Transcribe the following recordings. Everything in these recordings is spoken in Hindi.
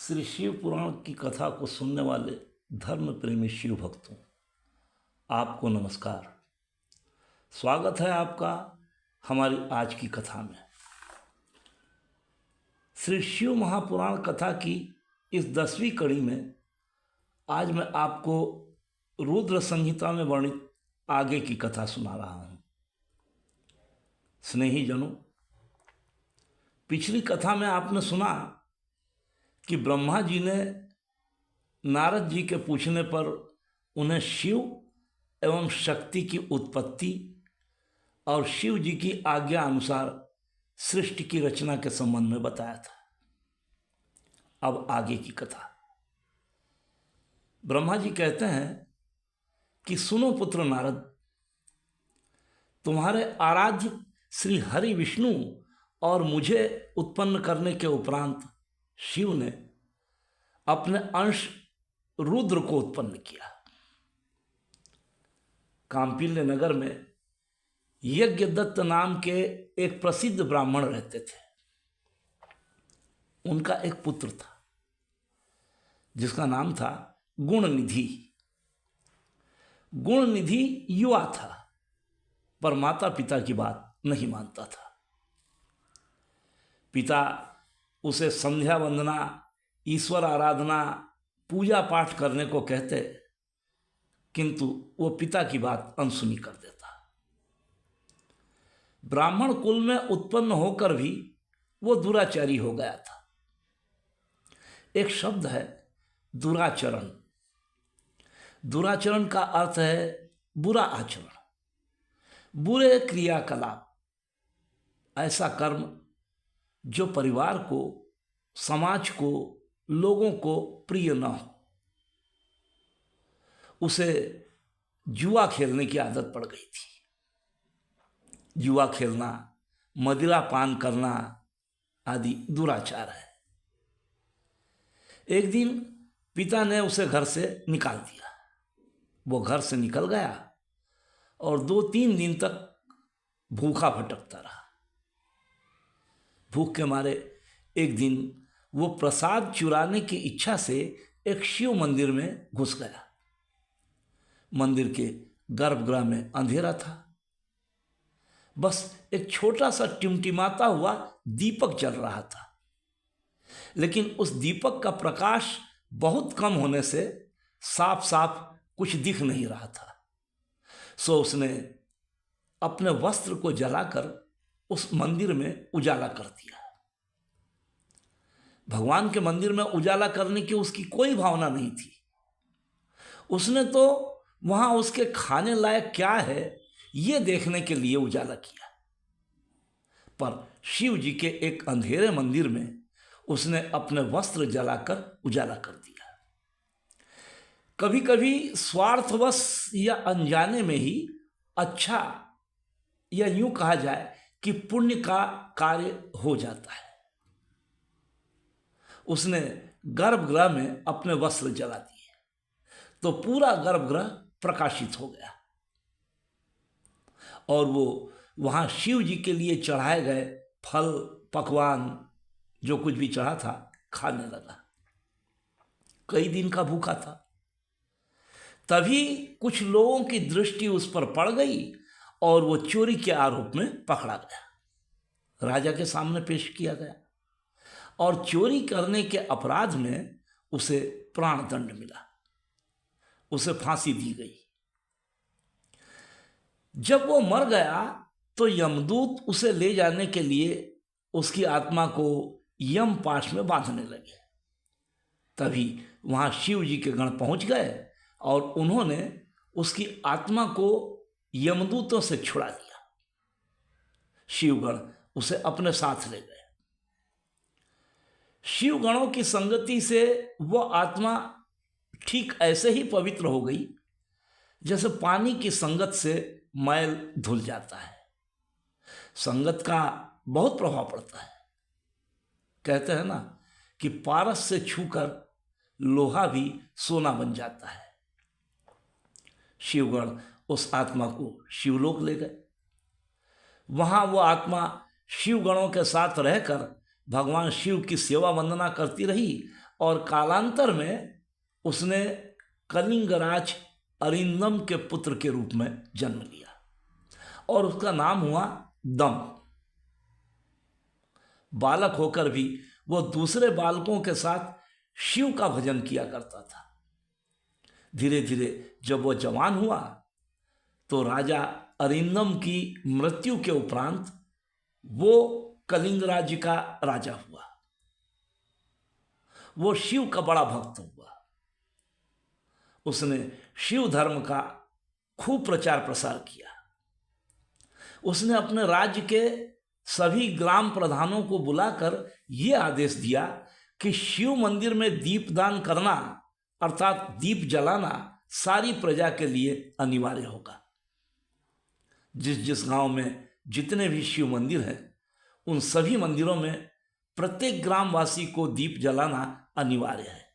श्री शिव पुराण की कथा को सुनने वाले धर्म प्रेमी शिव भक्तों, आपको नमस्कार। स्वागत है आपका हमारी आज की कथा में। श्री शिव महापुराण कथा की इस 10वीं कड़ी में आज मैं आपको रुद्र संहिता में वर्णित आगे की कथा सुना रहा हूँ। स्नेही जनों, पिछली कथा में आपने सुना कि ब्रह्मा जी ने नारद जी के पूछने पर उन्हें शिव एवं शक्ति की उत्पत्ति और शिव जी की आज्ञा अनुसार सृष्टि की रचना के संबंध में बताया था। अब आगे की कथा। ब्रह्मा जी कहते हैं कि सुनो पुत्र नारद, तुम्हारे आराध्य श्री हरि विष्णु और मुझे उत्पन्न करने के उपरांत शिव ने अपने अंश रुद्र को उत्पन्न किया। कांपिल्य नगर में यज्ञदत्त नाम के एक प्रसिद्ध ब्राह्मण रहते थे। उनका एक पुत्र था जिसका नाम था गुणनिधि। गुणनिधि युवा था, पर माता पिता की बात नहीं मानता था। पिता उसे संध्या वंदना, ईश्वर आराधना, पूजा पाठ करने को कहते, किंतु वो पिता की बात अनसुनी कर देता। ब्राह्मण कुल में उत्पन्न होकर भी वो दुराचारी हो गया था। एक शब्द है दुराचरण। दुराचरण का अर्थ है बुरा आचरण, बुरे क्रियाकलाप, ऐसा कर्म जो परिवार को, समाज को, लोगों को प्रिय न हो। उसे जुआ खेलने की आदत पड़ गई थी। जुआ खेलना, मदिरा पान करना आदि दुराचार है। एक दिन पिता ने उसे घर से निकाल दिया। वो घर से निकल गया और 2-3 दिन तक भूखा भटकता रहा। भूख के मारे एक दिन वो प्रसाद चुराने की इच्छा से एक शिव मंदिर में घुस गया। मंदिर के गर्भगृह में अंधेरा था। बस एक छोटा सा टिमटिमाता हुआ दीपक जल रहा था, लेकिन उस दीपक का प्रकाश बहुत कम होने से साफ साफ कुछ दिख नहीं रहा था। सो उसने अपने वस्त्र को जलाकर उस मंदिर में उजाला कर दिया। भगवान के मंदिर में उजाला करने की उसकी कोई भावना नहीं थी। उसने तो वहां उसके खाने लायक क्या है ये देखने के लिए उजाला किया, पर शिव जी के एक अंधेरे मंदिर में उसने अपने वस्त्र जलाकर उजाला कर दिया। कभी कभी स्वार्थवश या अनजाने में ही अच्छा, या यूं कहा जाए कि पुण्य का कार्य हो जाता है। उसने गर्भगृह में अपने वस्त्र जला दिए तो पूरा गर्भगृह प्रकाशित हो गया और वो वहां शिव जी के लिए चढ़ाए गए फल, पकवान, जो कुछ भी चढ़ा था, खाने लगा। कई दिन का भूखा था। तभी कुछ लोगों की दृष्टि उस पर पड़ गई और वो चोरी के आरोप में पकड़ा गया। राजा के सामने पेश किया गया और चोरी करने के अपराध में उसे प्राणदंड मिला। उसे फांसी दी गई। जब वो मर गया तो यमदूत उसे ले जाने के लिए उसकी आत्मा को यम पाश में बांधने लगे। तभी वहां शिव जी के गण पहुंच गए और उन्होंने उसकी आत्मा को यमदूतों से छुड़ा दिया। शिवगण उसे अपने साथ ले गए। शिवगणों की संगति से वह आत्मा ठीक ऐसे ही पवित्र हो गई जैसे पानी की संगत से मैल धुल जाता है। संगत का बहुत प्रभाव पड़ता है। कहते हैं ना कि पारस से छूकर लोहा भी सोना बन जाता है। शिवगण उस आत्मा को शिवलोक ले गए। वहां वो आत्मा शिवगणों के साथ रहकर भगवान शिव की सेवा वंदना करती रही और कालांतर में उसने कलिंगराज अरिंदम के पुत्र के रूप में जन्म लिया और उसका नाम हुआ दम। बालक होकर भी वो दूसरे बालकों के साथ शिव का भजन किया करता था। धीरे धीरे जब वो जवान हुआ तो राजा अरिंदम की मृत्यु के उपरांत वो कलिंग राज्य का राजा हुआ। वो शिव का बड़ा भक्त हुआ। उसने शिव धर्म का खूब प्रचार प्रसार किया। उसने अपने राज्य के सभी ग्राम प्रधानों को बुलाकर यह आदेश दिया कि शिव मंदिर में दीपदान करना अर्थात दीप जलाना सारी प्रजा के लिए अनिवार्य होगा। जिस जिस गांव में जितने भी शिव मंदिर हैं उन सभी मंदिरों में प्रत्येक ग्रामवासी को दीप जलाना अनिवार्य है।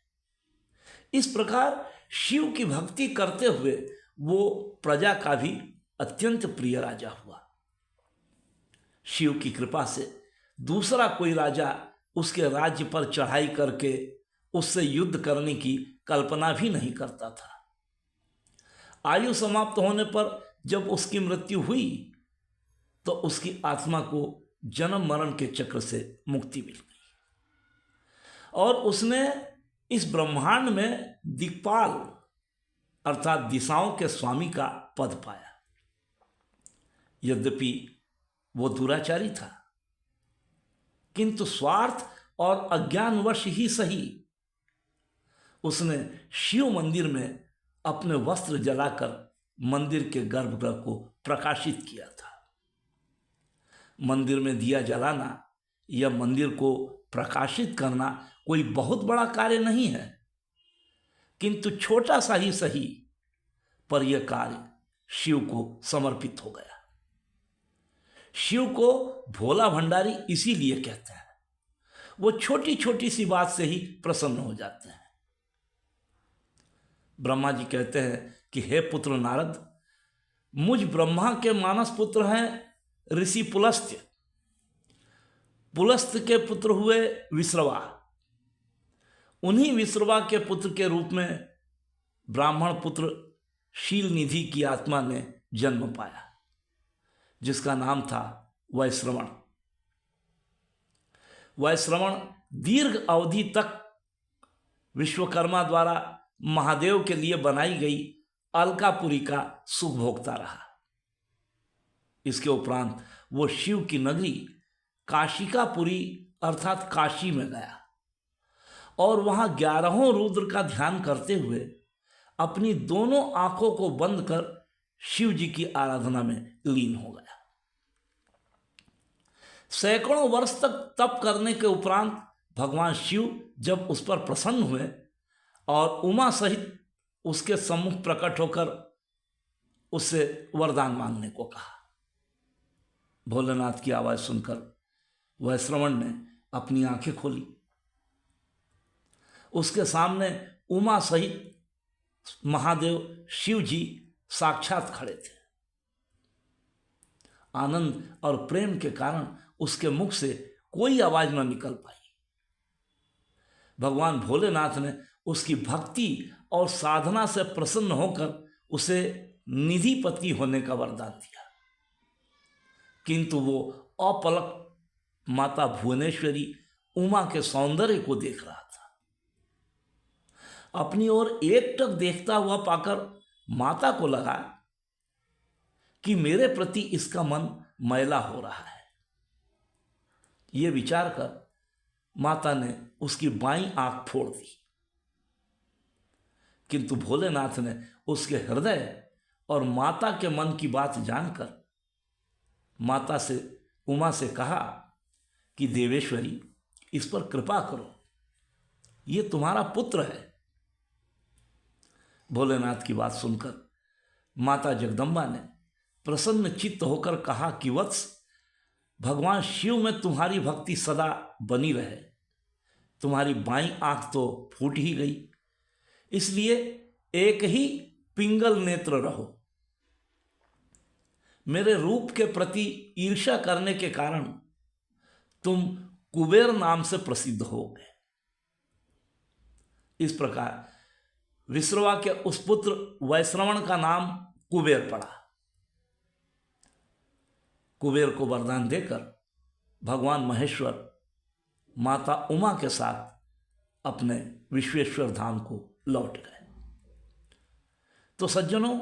इस प्रकार शिव की भक्ति करते हुए वो प्रजा का भी अत्यंत प्रिय राजा हुआ। शिव की कृपा से दूसरा कोई राजा उसके राज्य पर चढ़ाई करके उससे युद्ध करने की कल्पना भी नहीं करता था। आयु समाप्त होने पर जब उसकी मृत्यु हुई तो उसकी आत्मा को जन्म मरण के चक्र से मुक्ति मिल गई और उसने इस ब्रह्मांड में दिक्पाल अर्थात दिशाओं के स्वामी का पद पाया। यद्यपि वो दुराचारी था किंतु स्वार्थ और अज्ञानवश ही सही उसने शिव मंदिर में अपने वस्त्र जलाकर मंदिर के गर्भगृह को प्रकाशित किया था। मंदिर में दिया जलाना या मंदिर को प्रकाशित करना कोई बहुत बड़ा कार्य नहीं है, किंतु छोटा सा ही सही पर यह कार्य शिव को समर्पित हो गया। शिव को भोला भंडारी इसीलिए कहते हैं, वो छोटी छोटी सी बात से ही प्रसन्न हो जाते हैं। ब्रह्मा जी कहते हैं कि हे पुत्र नारद, मुझ ब्रह्मा के मानस पुत्र हैं ऋषि पुलस्त्य। पुलस्त्य के पुत्र हुए विश्रवा। उन्हीं विश्रवा के पुत्र के रूप में ब्राह्मण पुत्र शील निधि की आत्मा ने जन्म पाया जिसका नाम था वैश्रवण। वैश्रवण दीर्घ अवधि तक विश्वकर्मा द्वारा महादेव के लिए बनाई गई अलकापुरी का सुख भोगता रहा। इसके उपरांत वो शिव की नगरी काशिकापुरी अर्थात काशी में गया और वहां 11 रुद्र का ध्यान करते हुए अपनी दोनों आंखों को बंद कर शिव जी की आराधना में लीन हो गया। सैकड़ों वर्ष तक तप करने के उपरांत भगवान शिव जब उस पर प्रसन्न हुए और उमा सहित उसके सम्मुख प्रकट होकर उससे वरदान मांगने को कहा। भोलेनाथ की आवाज सुनकर वैश्रवण ने अपनी आंखें खोली। उसके सामने उमा सहित महादेव शिव जी साक्षात खड़े थे। आनंद और प्रेम के कारण उसके मुख से कोई आवाज न निकल पाई। भगवान भोलेनाथ ने उसकी भक्ति और साधना से प्रसन्न होकर उसे निधिपति होने का वरदान दिया, किंतु वो अपलक माता भुवनेश्वरी उमा के सौंदर्य को देख रहा था। अपनी ओर एकटक देखता हुआ पाकर माता को लगा कि मेरे प्रति इसका मन मैला हो रहा है। ये विचार कर माता ने उसकी बाईं आंख फोड़ दी, किंतु भोलेनाथ ने उसके हृदय और माता के मन की बात जानकर माता से उमा से कहा कि देवेश्वरी, इस पर कृपा करो, ये तुम्हारा पुत्र है। भोलेनाथ की बात सुनकर माता जगदम्बा ने प्रसन्न चित्त होकर कहा कि वत्स, भगवान शिव में तुम्हारी भक्ति सदा बनी रहे। तुम्हारी बाईं आंख तो फूट ही गई, इसलिए एक ही पिंगल नेत्र रहो। मेरे रूप के प्रति ईर्ष्या करने के कारण तुम कुबेर नाम से प्रसिद्ध हो गए। इस प्रकार विश्रवा के उस पुत्र वैश्रवण का नाम कुबेर पड़ा। कुबेर को वरदान देकर भगवान महेश्वर माता उमा के साथ अपने विश्वेश्वर धाम को लौट गए। तो सज्जनों,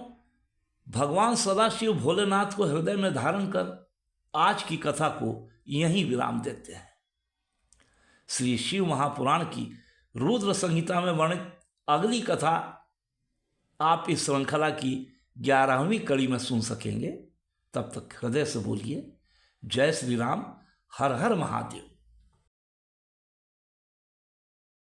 भगवान सदाशिव भोलेनाथ को हृदय में धारण कर आज की कथा को यहीं विराम देते हैं। श्री शिव महापुराण की रुद्र संहिता में वर्णित अगली कथा आप इस श्रृंखला की 11वीं कड़ी में सुन सकेंगे। तब तक हृदय से बोलिए जय श्री राम, हर हर महादेव।